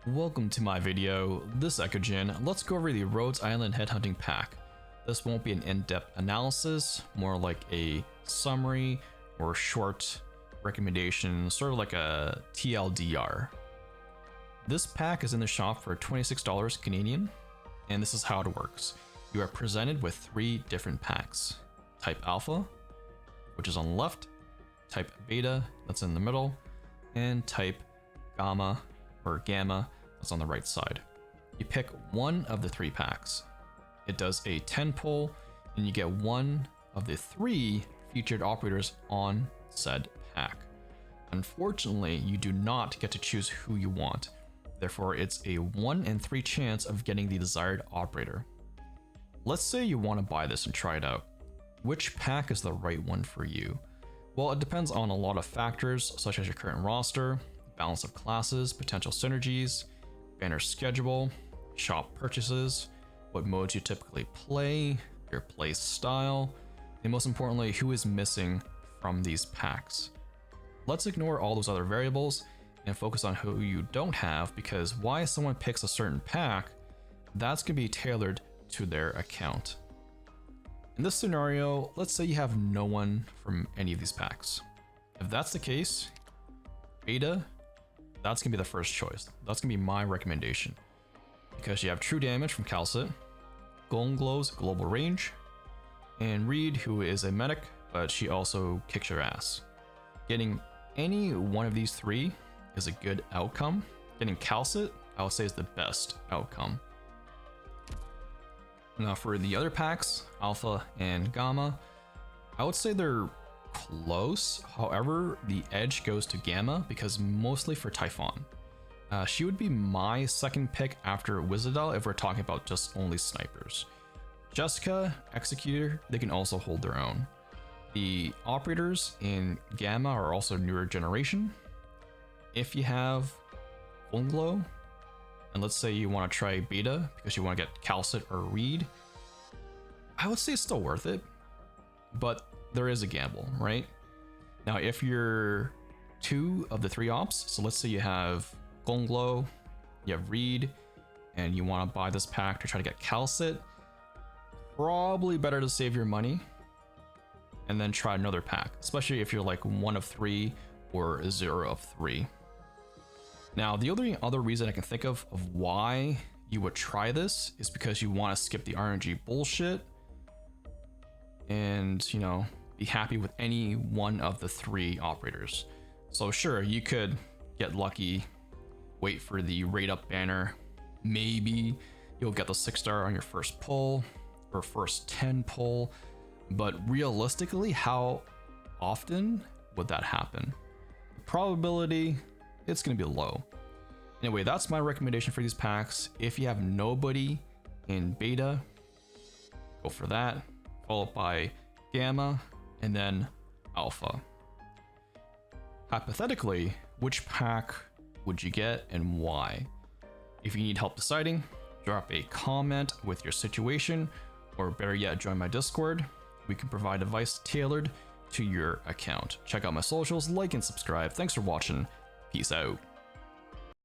Welcome to my video. This Eckogen, let's go over the Rhodes Island Headhunting pack. This won't be an in-depth analysis, more like a summary or short recommendation, sort of like a TLDR. This pack is in the shop for $26 Canadian, and this is how it works. You are presented with 3 different packs. Type Alpha, which is on the left, Type Beta, that's in the middle, and Type Gamma, that's on the right side. You pick one of the 3 packs. It does a 10 pull, and you get one of the 3 featured operators on said pack. Unfortunately, you do not get to choose who you want. Therefore, it's a 1 in 3 chance of getting the desired operator. Let's say you want to buy this and try it out. Which pack is the right one for you? Well, it depends on a lot of factors, such as your current roster, balance of classes, potential synergies, banner schedule, shop purchases, what modes you typically play, your play style, and most importantly, who is missing from these packs. Let's ignore all those other variables and focus on who you don't have, because why someone picks a certain pack, that's going to be tailored to their account. In this scenario, let's say you have no one from any of these packs. If that's the case, Beta, that's going to be the first choice. That's going to be my recommendation, because you have true damage from kal'tsit, Glow's global range, and Reed, who is a medic, but she also kicks your ass. Getting any one of these 3 is a good outcome. Getting kal'tsit, I would say, is the best outcome. Now for the other packs, Alpha and Gamma, I would say they're close. However, the edge goes to Gamma, because mostly for Typhon. She would be my second pick after Wizardel if we're talking about just only snipers. Jessica, Executor, they can also hold their own. The operators in Gamma are also newer generation. If you have Glow, and let's say you want to try Beta because you want to get kal'tsit or Reed, I would say it's still worth it, but there is a gamble, right? Now, if you're 2 of the 3 ops, so let's say you have Glow, you have Reed, and you want to buy this pack to try to get kal'tsit, probably better to save your money and then try another pack, especially if you're like 1 of 3 or 0 of 3. Now, the only other reason I can think of why you would try this is because you want to skip the RNG bullshit and, you know, be happy with any one of the 3 operators. So sure, you could get lucky, wait for the rate up banner, maybe you'll get the 6-star on your first pull or first 10 pull, but realistically, how often would that happen? The probability, it's going to be low. Anyway, that's my recommendation for these packs. If you have nobody in Beta, go for that, followed by Gamma and then Alpha. Hypothetically, which pack would you get and why? If you need help deciding, drop a comment with your situation, or better yet, join my Discord. We can provide advice tailored to your account. Check out my socials, like and subscribe. Thanks for watching. Peace out.